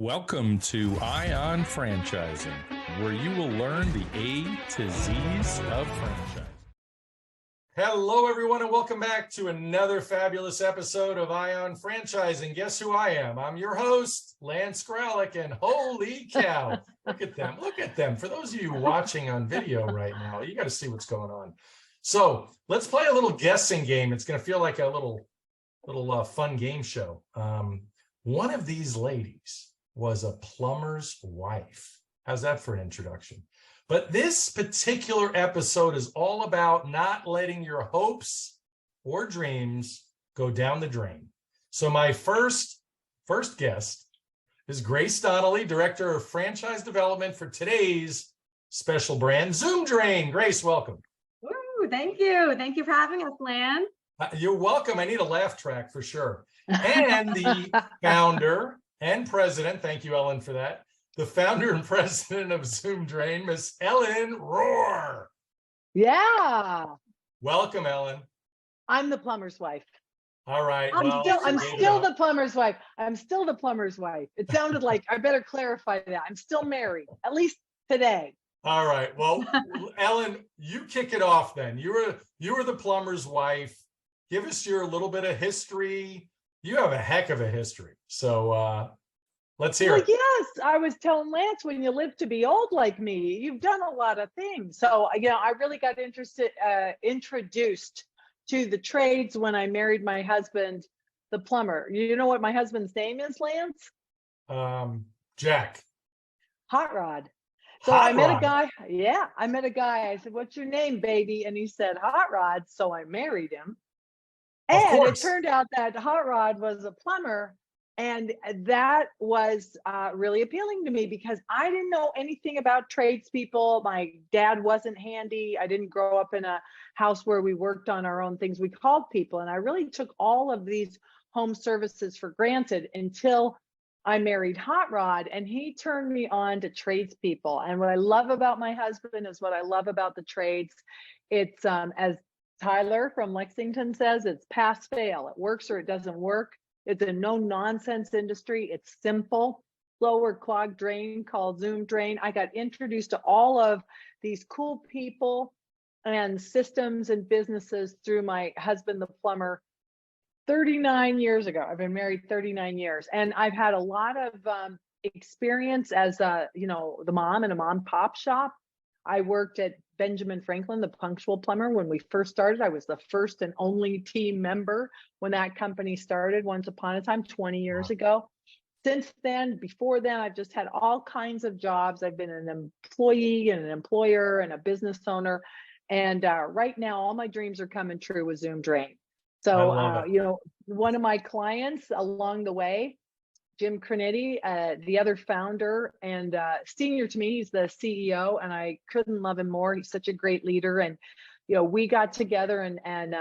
Welcome to Ion Franchising, where you will learn the A to Z's of franchising. Hello, everyone, and welcome back to another fabulous episode of Ion Franchising. Guess who I am? I'm your host, Lance Graulich, and holy cow, look at them. Look at them. For those of you watching on video right now, you got to see what's going on. So let's play a little guessing game. It's going to feel like a little fun game show. One of these ladies was a plumber's wife. How's that for an introduction? But this particular episode is all about not letting your hopes or dreams go down the drain. So my first guest is Grace Donnelly, Director of Franchise Development for today's special brand, Zoom Drain. Grace, welcome. Ooh, thank you. Thank you for having us, Lan. You're welcome. I need a laugh track for sure. And the founder and president, thank you, Ellen, for that. The founder and president of Zoom Drain, Miss Ellen Rohr. Yeah. Welcome, Ellen. I'm the plumber's wife. All right. I'm still the plumber's wife. I'm still the plumber's wife. It sounded like I better clarify that. I'm still married, at least today. All right. Well, Ellen, you kick it off then. You were the plumber's wife. Give us your little bit of history. You have a heck of a history. So let's hear it. Yes, I was telling Lance, when you live to be old like me, you've done a lot of things. So, I really got introduced to the trades when I married my husband, the plumber. You know what my husband's name is, Lance? Jack. Hot Rod. So I met a guy. Yeah, I met a guy. I said, "What's your name, baby?" And he said, "Hot Rod." So I married him. And it turned out that Hot Rod was a plumber. And that was really appealing to me because I didn't know anything about tradespeople. My dad wasn't handy. I didn't grow up in a house where we worked on our own things. We called people. And I really took all of these home services for granted until I married Hot Rod, and he turned me on to tradespeople. And what I love about my husband is what I love about the trades. It's as Tyler from Lexington says, it's pass fail. It works or it doesn't work. It's a no nonsense industry. It's simple, lower clogged drain called Zoom Drain. I got introduced to all of these cool people and systems and businesses through my husband, the plumber, 39 years ago. I've been married 39 years, and I've had a lot of experience as the mom in a mom pop shop. I worked at Benjamin Franklin, the punctual plumber. When we first started, I was the first and only team member when that company started once upon a time, 20 years ago. Since then, before then, I've just had all kinds of jobs. I've been an employee and an employer and a business owner. And right now, all my dreams are coming true with Zoom Drain. So, one of my clients along the way, Jim Cronetti, the other founder and senior to me, he's the CEO, and I couldn't love him more. He's such a great leader. And, we got together and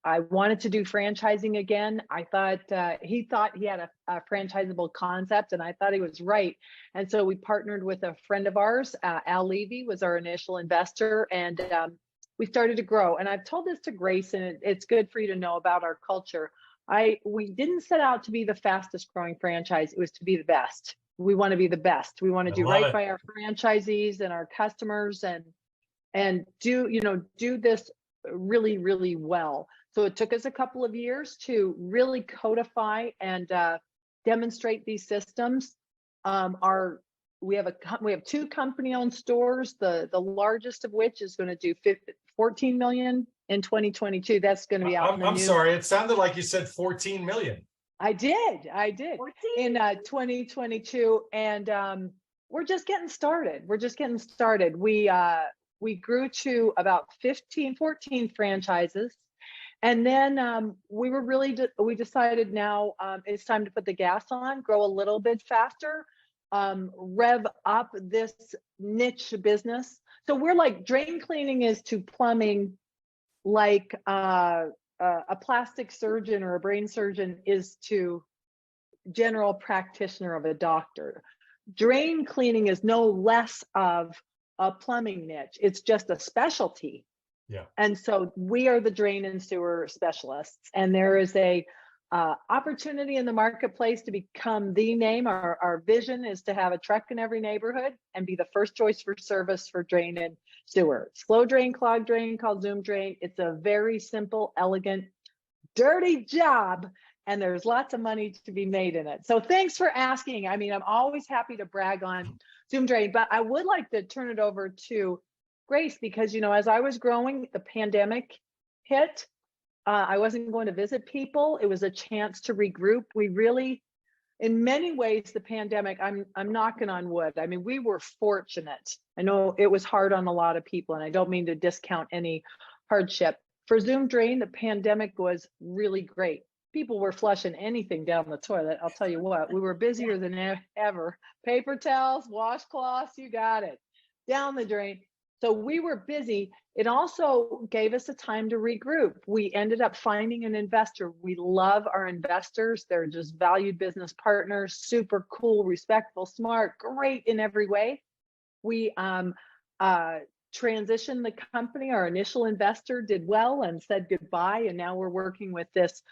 I wanted to do franchising again. I thought he thought he had a franchisable concept, and I thought he was right. And so we partnered with a friend of ours, Al Levy was our initial investor, and we started to grow. And I've told this to Grace, and it's good for you to know about our culture. We didn't set out to be the fastest growing franchise. It was to be the best. We want to be the best. We want to do right by our franchisees and our customers and do this really, really well. So it took us a couple of years to really codify and demonstrate these systems. We have two company-owned stores, the largest of which is going to do 14 million in 2022. That's going to be out. I'm sorry, it sounded like you said 14 million. I did 14? In 2022, and we're just getting started. We grew to about 14 franchises, and then we decided now it's time to put the gas on, grow a little bit faster. Rev up this niche business. So we're like, drain cleaning is to plumbing like a plastic surgeon or a brain surgeon is to general practitioner of a doctor. Drain cleaning is no less of a plumbing niche. It's just a specialty. Yeah. And so we are the drain and sewer specialists. And there is a opportunity in the marketplace to become the name. Our vision is to have a truck in every neighborhood and be the first choice for service for drain and sewer. Slow drain, clogged drain, called Zoom Drain. It's a very simple, elegant, dirty job, and there's lots of money to be made in it. So thanks for asking. I mean, I'm always happy to brag on Zoom Drain, but I would like to turn it over to Grace because, as I was growing, the pandemic hit. I wasn't going to visit people. It was a chance to regroup. We really, in many ways, the pandemic, I'm knocking on wood. I mean, we were fortunate. I know it was hard on a lot of people, and I don't mean to discount any hardship. For Zoom Drain, the pandemic was really great. People were flushing anything down the toilet. I'll tell you what, we were busier than ever. Paper towels, washcloths, you got it, down the drain. So we were busy. It also gave us a time to regroup. We ended up finding an investor. We love our investors. They're just valued business partners, super cool, respectful, smart, great in every way. We transitioned the company. Our initial investor did well and said goodbye. And now we're working with this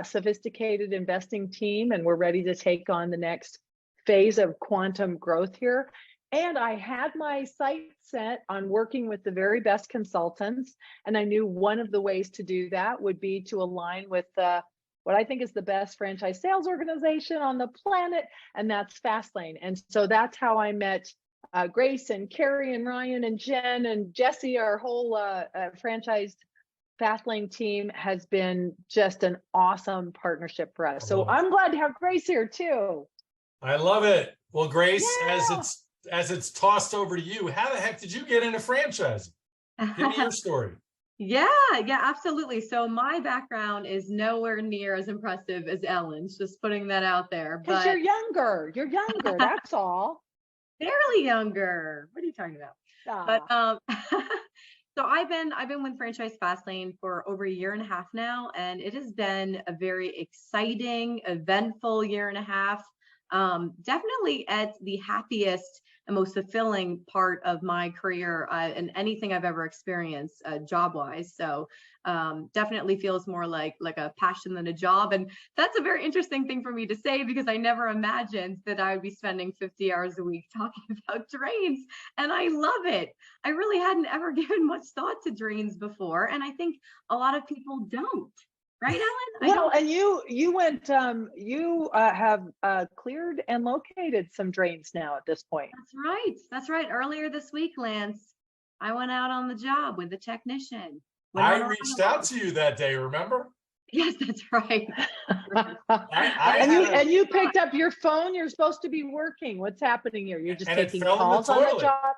sophisticated investing team, and we're ready to take on the next phase of quantum growth here. And I had my sights set on working with the very best consultants. And I knew one of the ways to do that would be to align with what I think is the best franchise sales organization on the planet, and that's Fastlane. And so that's how I met Grace and Carrie and Ryan and Jen and Jesse. Our whole franchise Fastlane team has been just an awesome partnership for us. So I'm glad to have Grace here too. I love it. Well, Grace, Yeah. as it's tossed over to you, how the heck did you get into franchising? Give me your story. Yeah, absolutely. So my background is nowhere near as impressive as Ellen's, just putting that out there. Because But you're younger, that's all. barely younger. What are you talking about? But so I've been with Franchise Fastlane for over a year and a half now, and it has been a very exciting, eventful year and a half. Definitely at the happiest and most fulfilling part of my career and anything I've ever experienced job-wise. So definitely feels more like a passion than a job. And that's a very interesting thing for me to say because I never imagined that I would be spending 50 hours a week talking about drains. And I love it. I really hadn't ever given much thought to drains before. And I think a lot of people don't. Right, Ellen? Well, and you went, you have cleared and located some drains now at this point. That's right. Earlier this week, Lance, I went out on the job with the technician. I reached out to you that day, remember? Yes, that's right. And you picked up your phone. You're supposed to be working. What's happening here? You're just taking calls on the job.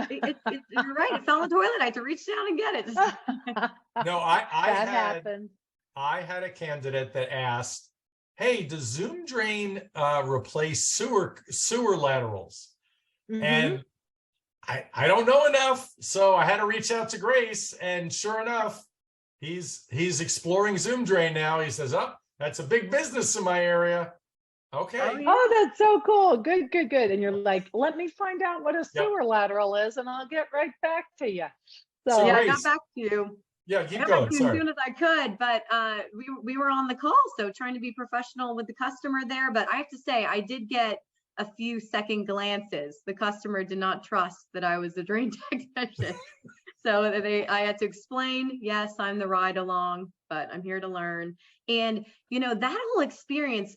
You're right. It fell in the toilet. I had to reach down and get it. No, I had a candidate that asked, "Hey, does Zoom Drain replace sewer laterals?" Mm-hmm. And I don't know enough, so I had to reach out to Grace, and sure enough, he's exploring Zoom Drain now. He says, "Oh, that's a big business in my area." Okay. Oh, that's so cool. Good. And you're like, "Let me find out what a sewer lateral is, and I'll get right back to you." So yeah, I got back to you. Yeah, keep going. As soon as I could, but we were on the call, so trying to be professional with the customer there. But I have to say, I did get a few second glances. The customer did not trust that I was the drain technician, so I had to explain. Yes, I'm the ride along, but I'm here to learn. And that whole experience,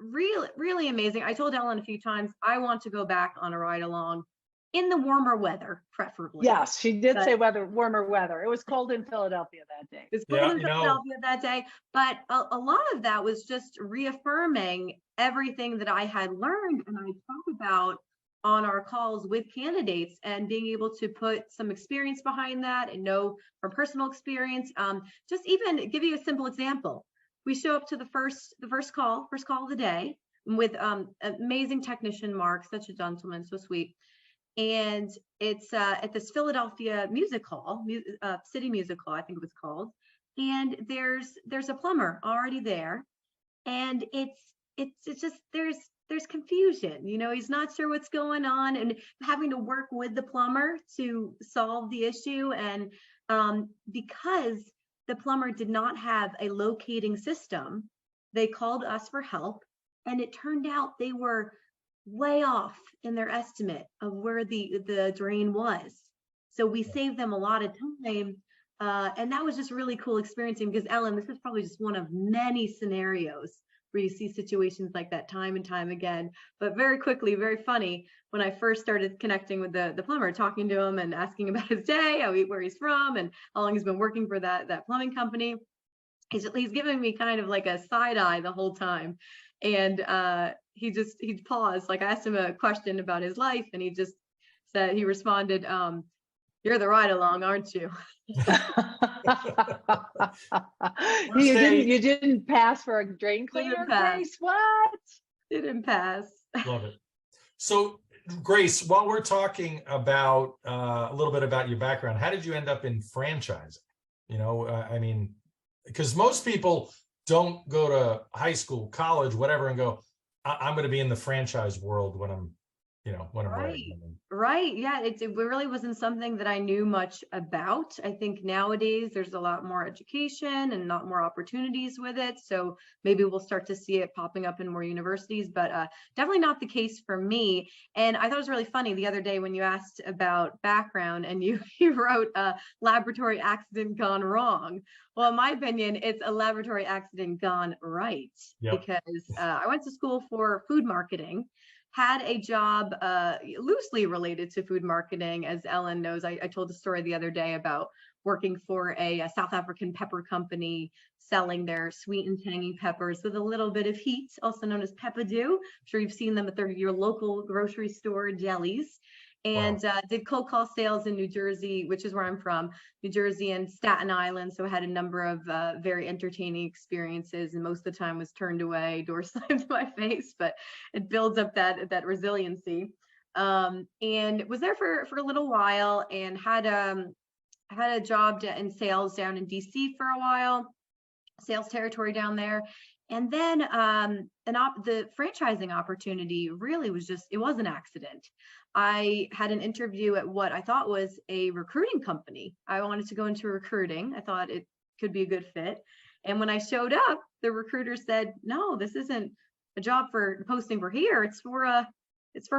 really amazing. I told Ellen a few times I want to go back on a ride along. In the warmer weather, preferably. Yes, she did say warmer weather. It was cold in Philadelphia that day. It was cold in Philadelphia that day, but a lot of that was just reaffirming everything that I had learned and I talk about on our calls with candidates, and being able to put some experience behind that and know from personal experience. Just even give you a simple example. We show up to the first call of the day with amazing technician Mark, such a gentleman, so sweet. And it's at this Philadelphia music hall, City Music Hall, I think it was called. And there's a plumber already there, and it's just there's confusion. He's not sure what's going on, and having to work with the plumber to solve the issue. And because the plumber did not have a locating system they called us for help, and it turned out they were way off in their estimate of where the drain was. So we saved them a lot of time. And that was just really cool experiencing, because Ellen, this is probably just one of many scenarios where you see situations like that time and time again. But very quickly, very funny, when I first started connecting with the plumber, talking to him and asking about his day, where he's from, and how long he's been working for that plumbing company. He's giving me kind of like a side eye the whole time. And he paused. Like, I asked him a question about his life, and he responded, "You're the ride along, aren't you?" You didn't pass for a drain cleaner, Grace? What? Didn't pass. Love it. So, Grace, while we're talking about a little bit about your background, how did you end up in franchising? I mean, because most people don't go to high school, college, whatever, and go, I'm going to be in the franchise world when I'm ready. Right. Yeah. It really wasn't something that I knew much about. I think nowadays there's a lot more education and a lot more opportunities with it. So maybe we'll start to see it popping up in more universities, but definitely not the case for me. And I thought it was really funny the other day when you asked about background, and you wrote laboratory accident gone wrong. Well, in my opinion, it's a laboratory accident gone right. Yep. Because I went to school for food marketing, had a job loosely related to food marketing. As Ellen knows, I told a story the other day about working for a South African pepper company, selling their sweet and tangy peppers with a little bit of heat, also known as peppadew. I'm sure you've seen them at your local grocery store jellies. And did cold call sales in New Jersey, which is where I'm from, New Jersey and Staten Island. So I had a number of very entertaining experiences, and most of the time was turned away, door slammed to my face, but it builds up that resiliency. And was there for a little while, and had a job in sales down in DC for a while, sales territory down there. And then the franchising opportunity really was it was an accident. I had an interview at what I thought was a recruiting company. I wanted to go into recruiting. I thought it could be a good fit. And when I showed up, the recruiter said, "No, this isn't a job posting for here. It's for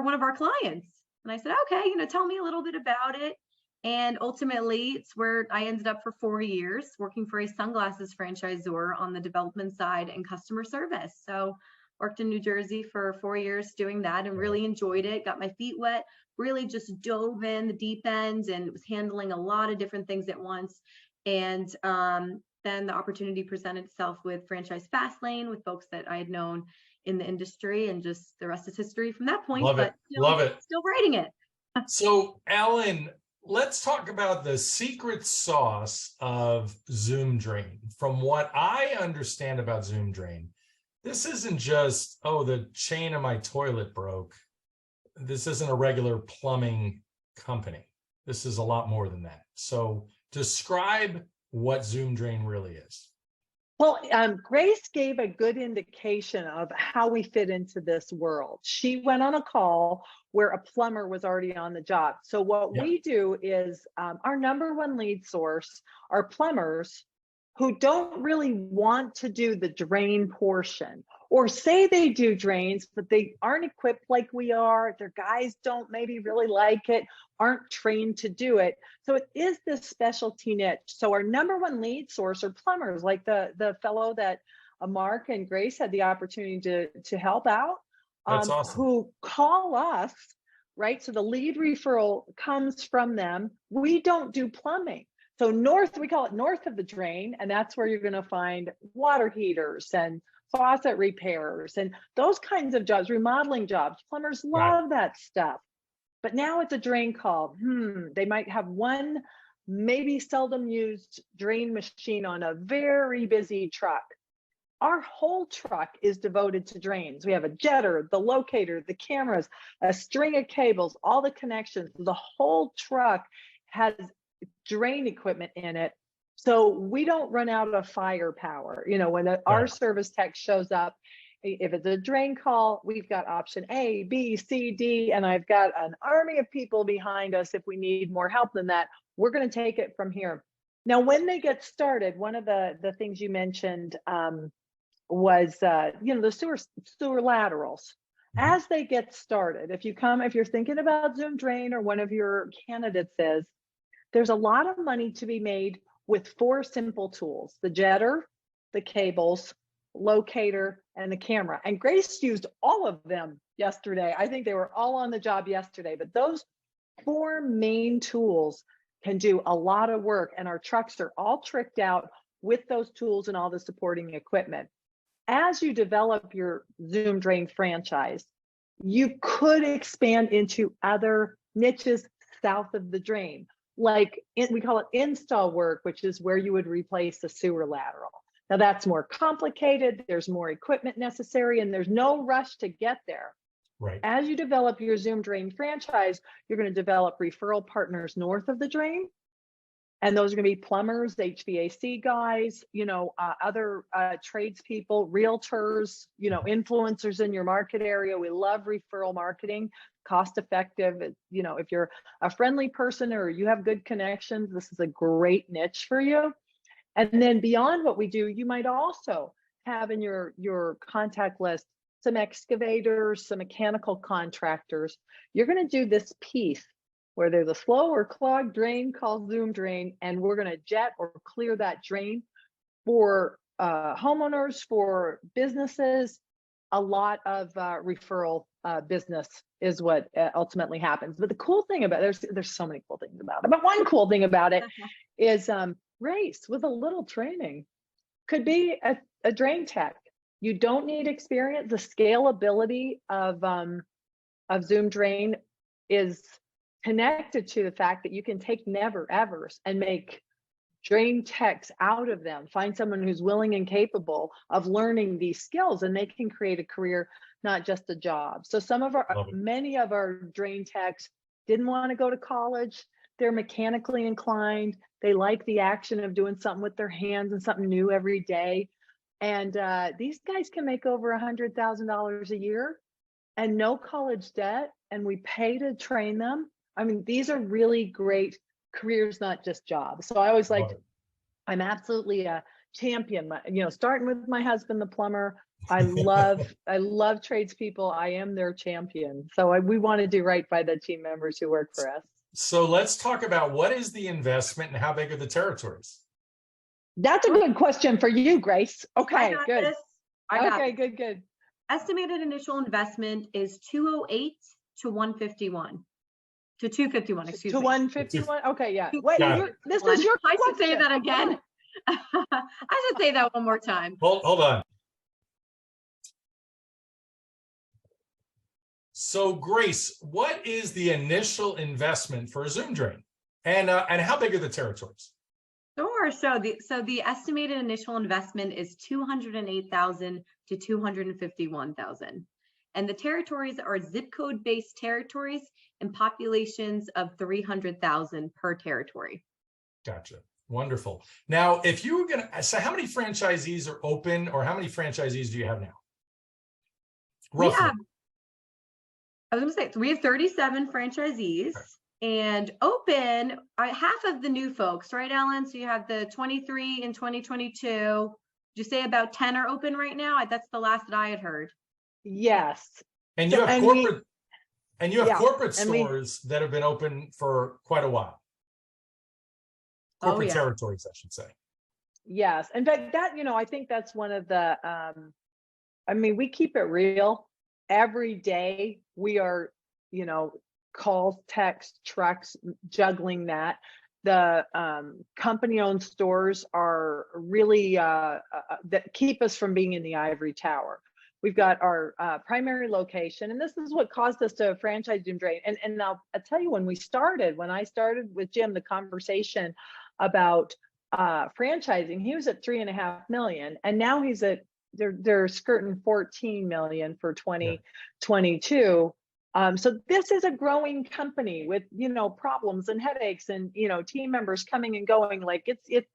one of our clients." And I said, "Okay, tell me a little bit about it." And ultimately, it's where I ended up for 4 years working for a sunglasses franchisor on the development side and customer service. So worked in New Jersey for 4 years doing that, and really enjoyed it. Got my feet wet, really just dove in the deep end, and was handling a lot of different things at once. And then the opportunity presented itself with Franchise Fastlane, with folks that I had known in the industry, and just the rest is history from that point. Love it. Still writing it. So, Ellen, let's talk about the secret sauce of Zoom Drain. From what I understand about Zoom Drain, this isn't just, the chain of my toilet broke. This isn't a regular plumbing company. This is a lot more than that. So describe what Zoom Drain really is. Well, Grace gave a good indication of how we fit into this world. She went on a call where a plumber was already on the job. So what we do is our number one lead source are plumbers who don't really want to do the drain portion, or say they do drains, but they aren't equipped like we are. Their guys don't maybe really like it, aren't trained to do it. So it is this specialty niche. So our number one lead source are plumbers, like the fellow that Mark and Grace had the opportunity to help out. That's awesome. Who call us, right? So the lead referral comes from them. We don't do plumbing. So we call it north of the drain, and that's where you're going to find water heaters and faucet repairers and those kinds of jobs, remodeling jobs. Plumbers love that stuff. But now it's a drain call. They might have one maybe seldom used drain machine on a very busy truck. Our whole truck is devoted to drains. We have a jetter, the locator, the cameras, a string of cables, all the connections. The whole truck has drain equipment in it. So we don't run out of firepower. When our service tech shows up, if it's a drain call, we've got option A, B, C, D, and I've got an army of people behind us. If we need more help than that, we're going to take it from here. Now, when they get started, one of the things you mentioned the sewer laterals. As they get started, if you're thinking about Zoom Drain, or one of your candidates is, there's a lot of money to be made with 4 simple tools: the jetter, the cables, locator, and the camera. And Grace used all of them yesterday. I think they were all on the job yesterday, but those 4 main tools can do a lot of work, and our trucks are all tricked out with those tools and all the supporting equipment. As you develop your Zoom Drain franchise, you could expand into other niches south of the drain. Like we call it install work, which is where you would replace the sewer lateral. Now that's more complicated. There's more equipment necessary, and there's no rush to get there. Right. As you develop your Zoom Drain franchise, you're going to develop referral partners north of the drain. And those are going to be plumbers, HVAC guys, other tradespeople, realtors, influencers in your market area. We love referral marketing, cost effective. If you're a friendly person or you have good connections, this is a great niche for you. And then beyond what we do, you might also have in your contact list some excavators, some mechanical contractors. You're going to do this piece where there's a slow or clogged drain called Zoom Drain, and we're going to jet or clear that drain for homeowners, for businesses. A lot of referral business is what ultimately happens. But the cool thing about there's so many cool things about it. But one cool thing about it is Grace, with a little training, could be a drain tech. You don't need experience. The scalability of Zoom Drain is connected to the fact that you can take never evers and make drain techs out of them. Find someone who's willing and capable of learning these skills, and they can create a career, not just a job. So many of our drain techs didn't want to go to college. They're mechanically inclined. They like the action of doing something with their hands and something new every day. And these guys can make over $100,000 a year and no college debt, and we pay to train them. I mean, these are really great careers, not just jobs. So I always I'm absolutely a champion. Starting with my husband, the plumber. I love tradespeople. I am their champion. So we want to do right by the team members who work for us. So let's talk about what is the investment and how big are the territories? That's a good question for you, Grace. Okay, good. Okay, good. Estimated initial investment is 208 to 151. To 251, excuse me. To 151. Okay, yeah. Wait, this was your question. I should say that again. I should say that one more time. Hold on. So Grace, what is the initial investment for a Zoom Drain, and how big are the territories? Sure. So the estimated initial investment is $208,000 to $251,000, and the territories are zip code based territories and populations of 300,000 per territory. Gotcha. Wonderful. Now, if you were going to, so how many franchisees are open, or how many franchisees do you have now? Roughly. I was going to say, we have 37 franchisees. Okay. And open half of the new folks, right, Ellen? So you have the 23 in 2022. Did you say about 10 are open right now? That's the last that I had heard. Yes. And you have corporate stores that have been open for quite a while. Corporate territories, I should say. Yes. In fact, I think that's one of the, we keep it real. Every day we are, calls, text, trucks, juggling that. The company-owned stores are really that keep us from being in the ivory tower. We've got our primary location, and this is what caused us to franchise Zoom Drain. And I'll tell you, when I started with Jim, the conversation about franchising, he was at $3.5 million, and now he's at they're skirting 14 million for 2022. So this is a growing company with, problems and headaches and, team members coming and going. Like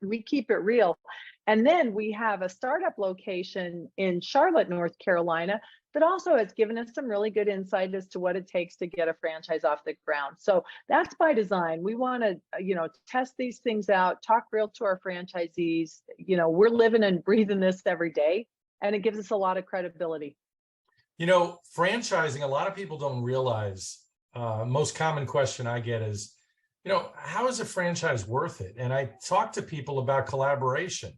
we keep it real. And then we have a startup location in Charlotte, North Carolina, that also has given us some really good insight as to what it takes to get a franchise off the ground. So that's by design. We want to, test these things out, talk real to our franchisees. We're living and breathing this every day. and it gives us a lot of credibility. You know, franchising, a lot of people don't realize, most common question I get is, you know, how is a franchise worth it? And I talk to people about collaboration.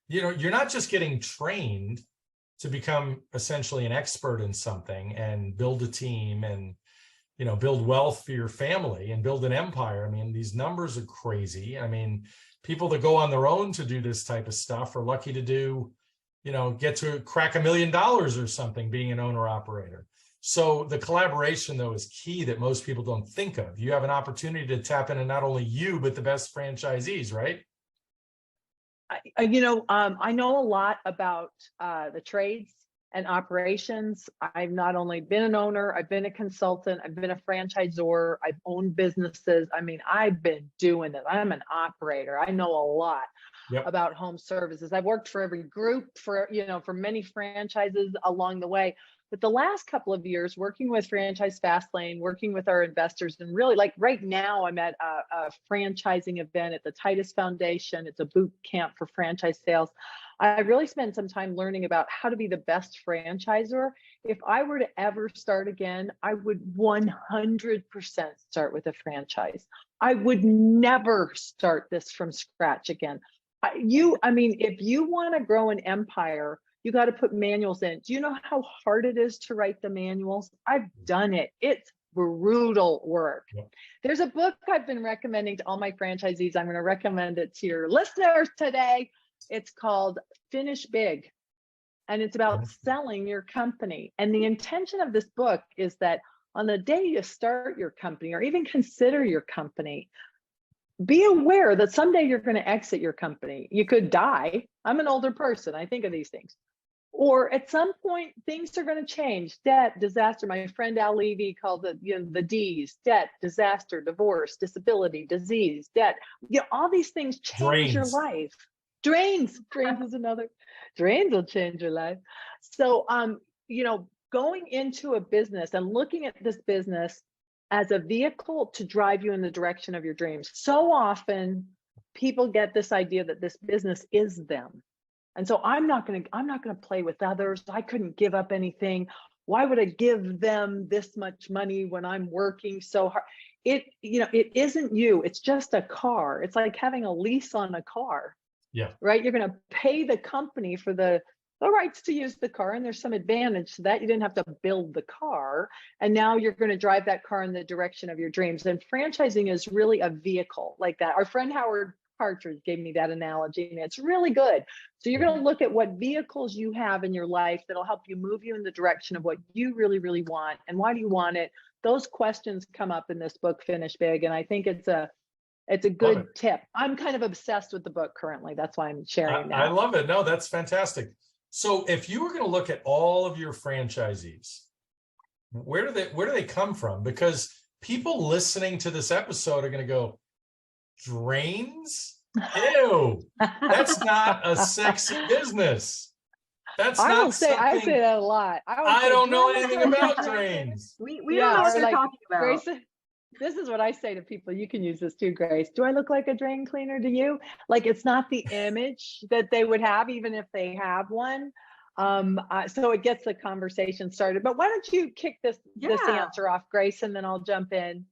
You know, you're not just getting trained to become essentially an expert in something and build a team and, you know, build wealth for your family and build an empire. I mean, these numbers are crazy. I mean, people that go on their own to do this type of stuff are lucky to do, you know, get to crack $1 million or something being an owner operator. So the collaboration, though, is key that most people don't think of. You have an opportunity to tap into not only you, but the best franchisees, right? I know a lot about the trades and operations. I've not only been an owner, I've been a consultant, I've been a franchisor, I've owned businesses. I mean, I've been doing it. I'm an operator. I know a lot about home services. I've worked for every group, for many franchises along the way. But the last couple of years, working with Franchise Fastlane, working with our investors, and really, like right now, I'm at a franchising event at the Titus Foundation. It's a boot camp for franchise sales. I really spent some time learning about how to be the best franchisor. If I were to ever start again, I would 100% start with a franchise. I would never start this from scratch again. If you want to grow an empire, you got to put manuals in. Do you know how hard it is to write the manuals? I've done it. It's brutal work. There's a book I've been recommending to all my franchisees. I'm going to recommend it to your listeners today. It's called Finish Big, and it's about selling your company. And the intention of this book is that on the day you start your company or even consider your company, be aware that someday you're going to exit your company. You could die. I'm an older person. I think of these things. Or at some point, things are going to change. Debt, disaster. My friend Al Levy called it, the D's: debt, disaster, divorce, disability, disease, debt. All these things change your life. Drains is another. Drains will change your life. So, going into a business and looking at this business as a vehicle to drive you in the direction of your dreams. So often people get this idea that this business is them. And so I'm not going to play with others. I couldn't give up anything. Why would I give them this much money when I'm working so hard? It isn't you. It's just a car. It's like having a lease on a car. Yeah. Right. You're going to pay the company for the rights to use the car, and there's some advantage to that. You didn't have to build the car, and now you're going to drive that car in the direction of your dreams. And franchising is really a vehicle like that. Our friend Howard Partridge gave me that analogy, and it's really good. So you're going to look at what vehicles you have in your life that'll help you move you in the direction of what you really, really want, and why do you want it. Those questions come up in this book, Finish Big, and I think it's a good tip. I'm kind of obsessed with the book currently. That's why I'm sharing that. I love it. No, that's fantastic. So if you were going to look at all of your franchisees, where do they come from? Because people listening to this episode are going to go, drains? Ew, that's not a sexy business. I say that a lot. I don't know anything about drains. We don't know what they're talking about. Grace, this is what I say to people. You can use this too, Grace. Do I look like a drain cleaner to you? Like, it's not the image that they would have, even if they have one. So it gets the conversation started. But why don't you kick this answer off, Grace, and then I'll jump in.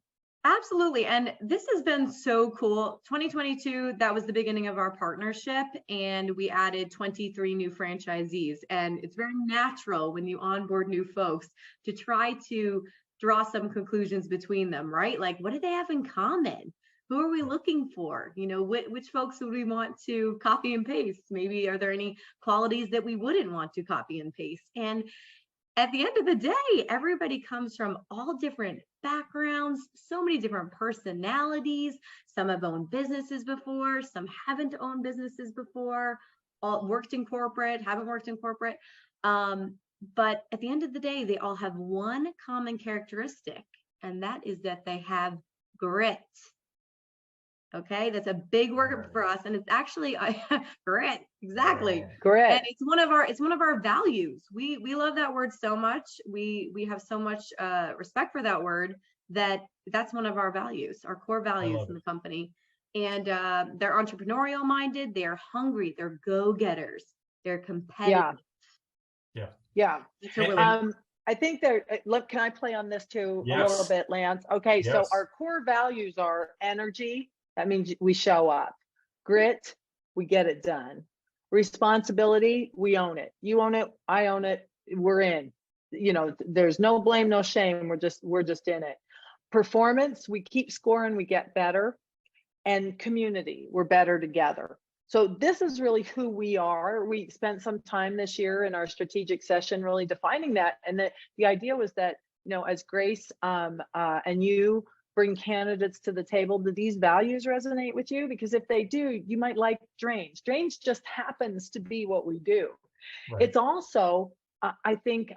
Absolutely. And this has been so cool. 2022, that was the beginning of our partnership, and we added 23 new franchisees. And it's very natural when you onboard new folks to try to draw some conclusions between them, right? Like, what do they have in common? Who are we looking for? Which folks would we want to copy and paste? Maybe are there any qualities that we wouldn't want to copy and paste? And at the end of the day, everybody comes from all different backgrounds, so many different personalities. Some have owned businesses before, some haven't owned businesses before, all worked in corporate, haven't worked in corporate. But at the end of the day, they all have one common characteristic, and that is that they have grit. Okay, that's a big word for us, and it's actually grit. Exactly, grit. And it's one of our values. We love that word so much. We have so much respect for that word that's one of our values, our core values in the company. And they're entrepreneurial minded. They're hungry. They're go-getters. They're competitive. Yeah. It's a really I think there, look, can I play on this too a little Yes. bit, Lance? Okay, so Yes. our core values are energy. That means we show up. Grit, we get it done. Responsibility, we own it. You own it, I own it, we're in. You know, there's no blame, no shame. We're just in it. Performance, we keep scoring, we get better. And community, we're better together. So this is really who we are. We spent some time this year in our strategic session really defining that. And the idea was that, you know, as Grace and you bring candidates to the table, do these values resonate with you? Because if they do, you might like Drains. Drains just happens to be what we do. Right. It's also, I think,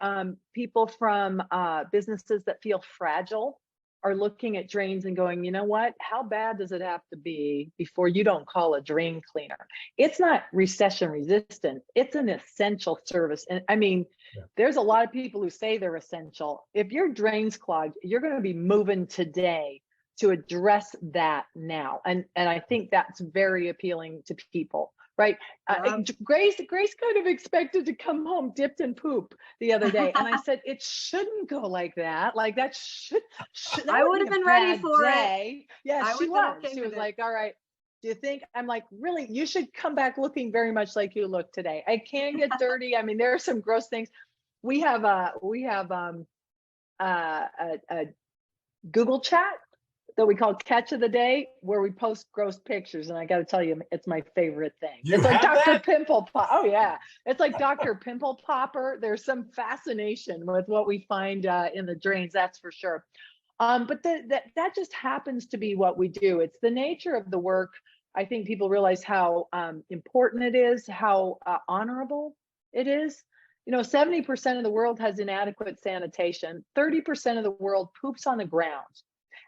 people from businesses that feel fragile are looking at drains and going, you know what, how bad does it have to be before you don't call a drain cleaner? It's not recession resistant, it's an essential service. And I mean, there's a lot of people who say they're essential. If your drain's clogged, you're going to be moving today to address that now. And I think that's very appealing to people. Right. Grace kind of expected to come home dipped in poop the other day. And I said, it shouldn't go like that. Like that should that I would have been ready for it. Yeah, she was. She was like, all right, do you think? I'm like, really, you should come back looking very much like you look today. I can get dirty. I mean, there are some gross things. We have a Google chat that we call Catch of the Day, where we post gross pictures. And I got to tell you, it's my favorite thing. It's like Dr. Pimple Pop. Oh yeah. It's like Dr. Pimple Popper. There's some fascination with what we find in the drains, that's for sure. But that just happens to be what we do. It's the nature of the work. I think people realize how important it is, how honorable it is. You know, 70% of the world has inadequate sanitation. 30% of the world poops on the ground.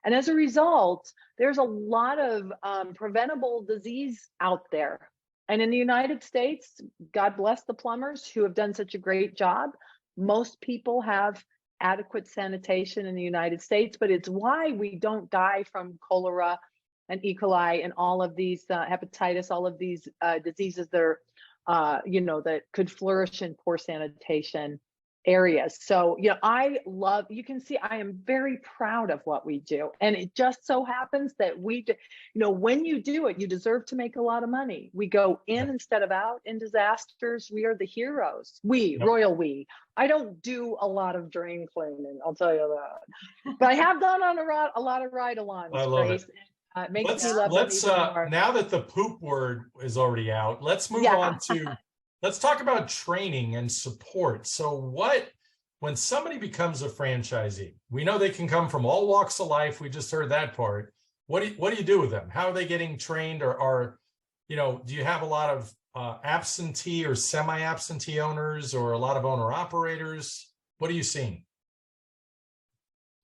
And as a result, there's a lot of preventable disease out there. And in the United States, God bless the plumbers who have done such a great job. Most people have adequate sanitation in the United States, but it's why we don't die from cholera and E. coli and all of these hepatitis, all of these diseases that are, you know, that could flourish in poor sanitation areas. So, you know, you can see I am very proud of what we do. And it just so happens that we, you know, when you do it, you deserve to make a lot of money. We go in instead of out in disasters. We are the heroes. Royal we. I don't do a lot of drain cleaning, I'll tell you that. But I have done on a lot of ride-alongs. I love it. It makes me love it even more. Now that the poop word is already out, let's move on to let's talk about training and support. So when somebody becomes a franchisee, we know they can come from all walks of life. We just heard that part. What do you do with them? How are they getting trained? Or you know, do you have a lot of absentee or semi-absentee owners, or a lot of owner operators? What are you seeing?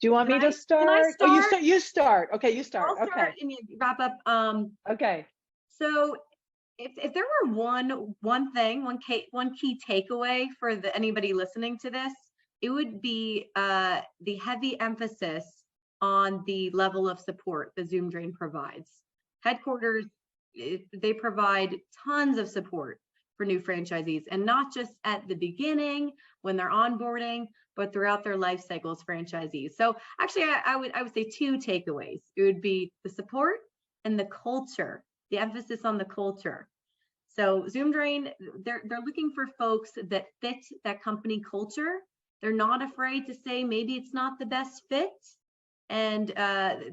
Do you want me to start? Can I start? Oh, you start. Okay, you start. I'll start and you wrap up. Okay. So if there were one key takeaway for anybody listening to this, it would be the heavy emphasis on the level of support the Zoom Drain provides. Headquarters, they provide tons of support for new franchisees, and not just at the beginning when they're onboarding, but throughout their life cycles, franchisees. So actually, I would say two takeaways. It would be the support and the culture, the emphasis on the culture. So Zoom Drain, they're looking for folks that fit that company culture. They're not afraid to say maybe it's not the best fit, and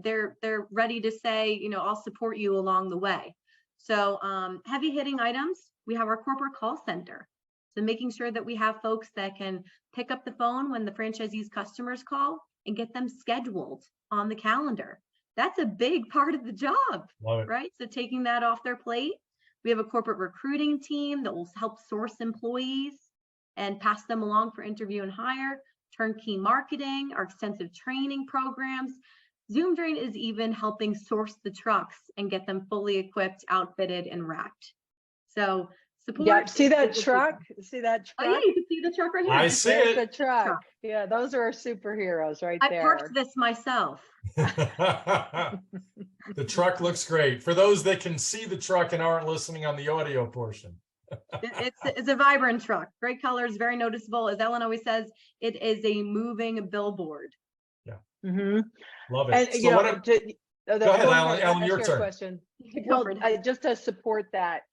they're ready to say, you know, I'll support you along the way. So heavy hitting items, we have our corporate call center. So making sure that we have folks that can pick up the phone when the franchisee's customers call and get them scheduled on the calendar. That's a big part of the job, right? So taking that off their plate. We have a corporate recruiting team that will help source employees and pass them along for interview and hire, turnkey marketing, our extensive training programs. Zoom Drain is even helping source the trucks and get them fully equipped, outfitted, and wrapped. So support. Yeah, see that truck? See that truck? Oh yeah, you can see the truck right here. I see it. The truck. Yeah, those are our superheroes right there. I parked this myself. The truck looks great. For those that can see the truck and aren't listening on the audio portion, It's a vibrant truck. Great colors, very noticeable. As Ellen always says, it is a moving billboard. Yeah. Mm-hmm. Love it. And So you know, go ahead, Ellen, your turn. Question. Well, just to support that,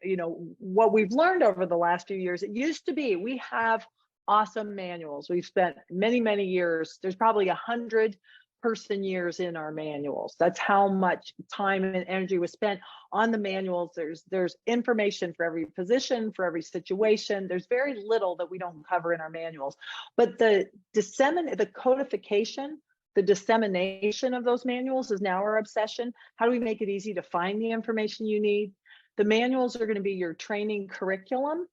you know, what we've learned over the last few years, it used to be we have awesome manuals. We've spent many, many years. There's probably 100 person years in our manuals. That's how much time and energy was spent on the manuals. There's information for every position, for every situation. There's very little that we don't cover in our manuals. But the codification, the dissemination of those manuals is now our obsession. How do we make it easy to find the information you need? The manuals are going to be your training curriculum,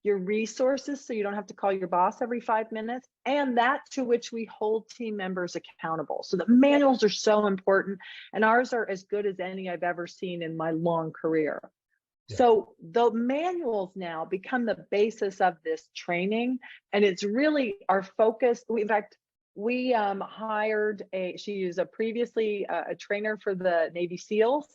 your resources, so you don't have to call your boss every 5 minutes, and that to which we hold team members accountable. So the manuals are so important, and ours are as good as any I've ever seen in my long career. Yeah. So the manuals now become the basis of this training, and it's really our focus. In fact, we hired she was previously a trainer for the Navy SEALs.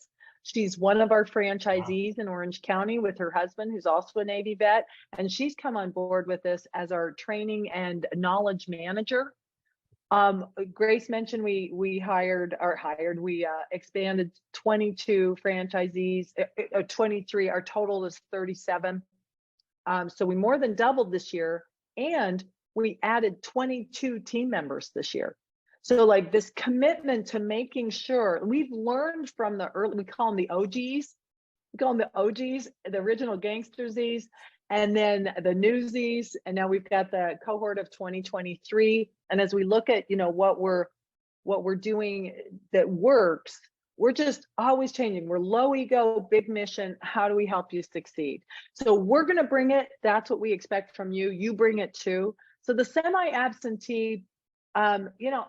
She's one of our franchisees in Orange County with her husband, who's also a Navy vet, and she's come on board with us as our training and knowledge manager. Grace mentioned we expanded 22 franchisees, 23. Our total is 37. So we more than doubled this year, and we added 22 team members this year. So like this commitment to making sure we've learned from the early, we call them the OGs, the original gangstersies, and then the newsies. And now we've got the cohort of 2023. And as we look at, you know, what we're doing that works, we're just always changing. We're low ego, big mission. How do we help you succeed? So we're going to bring it. That's what we expect from you. You bring it too. So the semi-absentee, you know,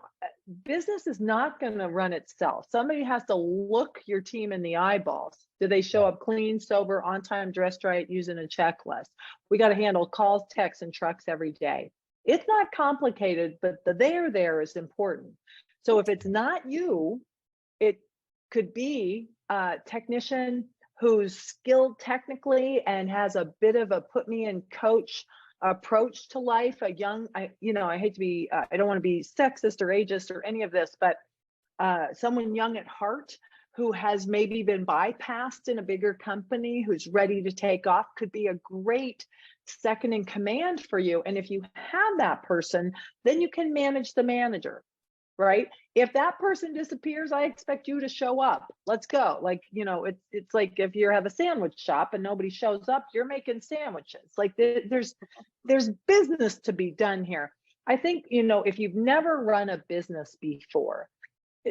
business is not going to run itself. Somebody has to look your team in the eyeballs. Do they show up clean, sober, on time, dressed right, using a checklist? We got to handle calls, texts, and trucks every day. It's not complicated, but the there is important. So if it's not you, it could be a technician who's skilled technically and has a bit of a put me in coach approach to life, a young, I hate to be, I don't want to be sexist or ageist or any of this, but someone young at heart who has maybe been bypassed in a bigger company, who's ready to take off, could be a great second in command for you. And if you have that person, then you can manage the manager, right? If that person disappears, I expect you to show up. Let's go. Like, you know, it's like if you have a sandwich shop and nobody shows up, you're making sandwiches. Like there's business to be done here. I think, you know, if you've never run a business before,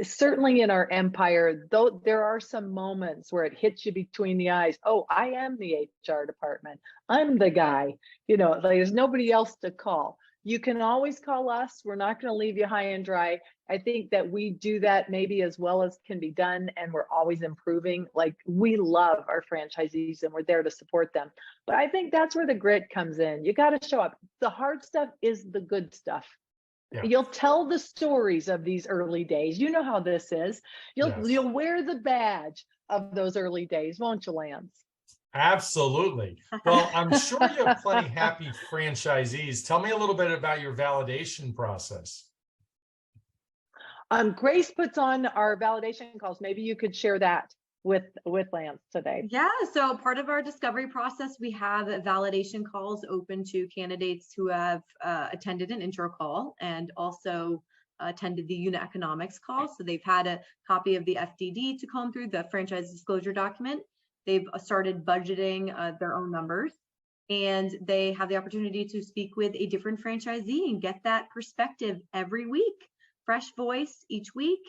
certainly in our empire, though, there are some moments where it hits you between the eyes. Oh, I am the HR department. I'm the guy, you know, like, there's nobody else to call. You can always call us. We're not going to leave you high and dry. I think that we do that maybe as well as can be done, and we're always improving. Like, we love our franchisees and we're there to support them. But I think that's where the grit comes in. You got to show up. The hard stuff is the good stuff. Yeah. You'll tell the stories of these early days. You know how this is. You'll wear the badge of those early days, won't you, Lance? Absolutely. Well, I'm sure you have plenty happy franchisees. Tell me a little bit about your validation process. Grace puts on our validation calls. Maybe you could share that with Lance today. Yeah, so part of our discovery process, we have validation calls open to candidates who have attended an intro call and also attended the unit economics call. So they've had a copy of the FDD to comb through, the franchise disclosure document. They've started budgeting their own numbers, and they have the opportunity to speak with a different franchisee and get that perspective every week, fresh voice each week.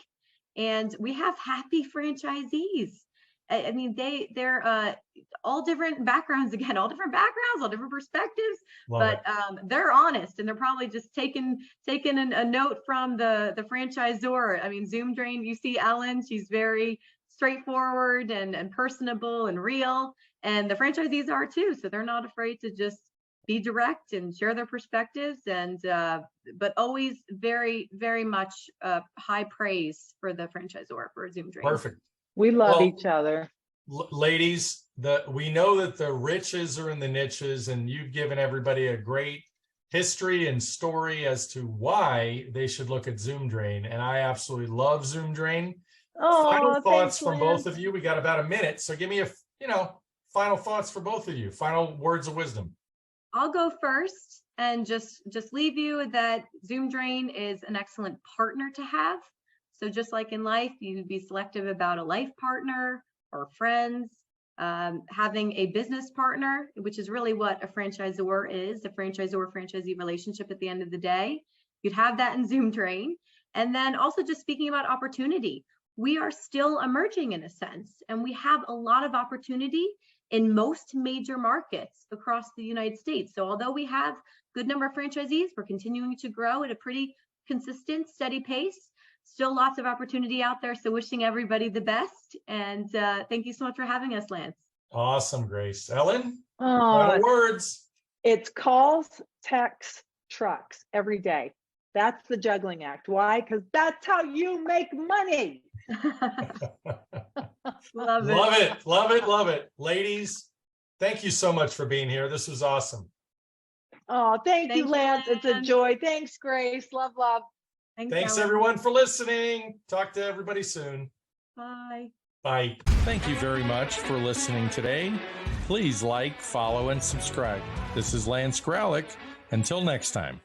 And we have happy franchisees. I mean, they're all different backgrounds, again, all different perspectives, but they're honest, and they're probably just taking a note from the franchisor. I mean, Zoom drain, you see Ellen, she's very straightforward and personable and real, and the franchisees are too. So they're not afraid to just be direct and share their perspectives, and but always very, very much high praise for the franchisor for Zoom drain. Perfect. We love each other. ladies, we know that the riches are in the niches, and you've given everybody a great history and story as to why they should look at Zoom Drain. And I absolutely love Zoom Drain. Final thoughts from both of you. We got about a minute, so give me final thoughts for both of you. Final words of wisdom. I'll go first and just leave you that Zoom Drain is an excellent partner to have. So just like in life, you would be selective about a life partner or friends. Having a business partner, which is really what a franchisor is, a franchisor-franchisee relationship at the end of the day. You'd have that in Zoom Drain. And then also just speaking about opportunity, we are still emerging in a sense, and we have a lot of opportunity in most major markets across the United States. So although we have a good number of franchisees, we're continuing to grow at a pretty consistent, steady pace. Still lots of opportunity out there. So wishing everybody the best. And thank you so much for having us, Lance. Awesome, Grace. Ellen, final words. It's calls, texts, trucks every day. That's the juggling act. Why? Because that's how you make money. Love it. Ladies, thank you so much for being here. This was awesome. Oh, thank you, Lance. It's a joy. Thanks, Grace. Love. Thanks everyone for listening. Talk to everybody soon. Bye. Bye. Thank you very much for listening today. Please like, follow, and subscribe. This is Lance Graulich. Until next time.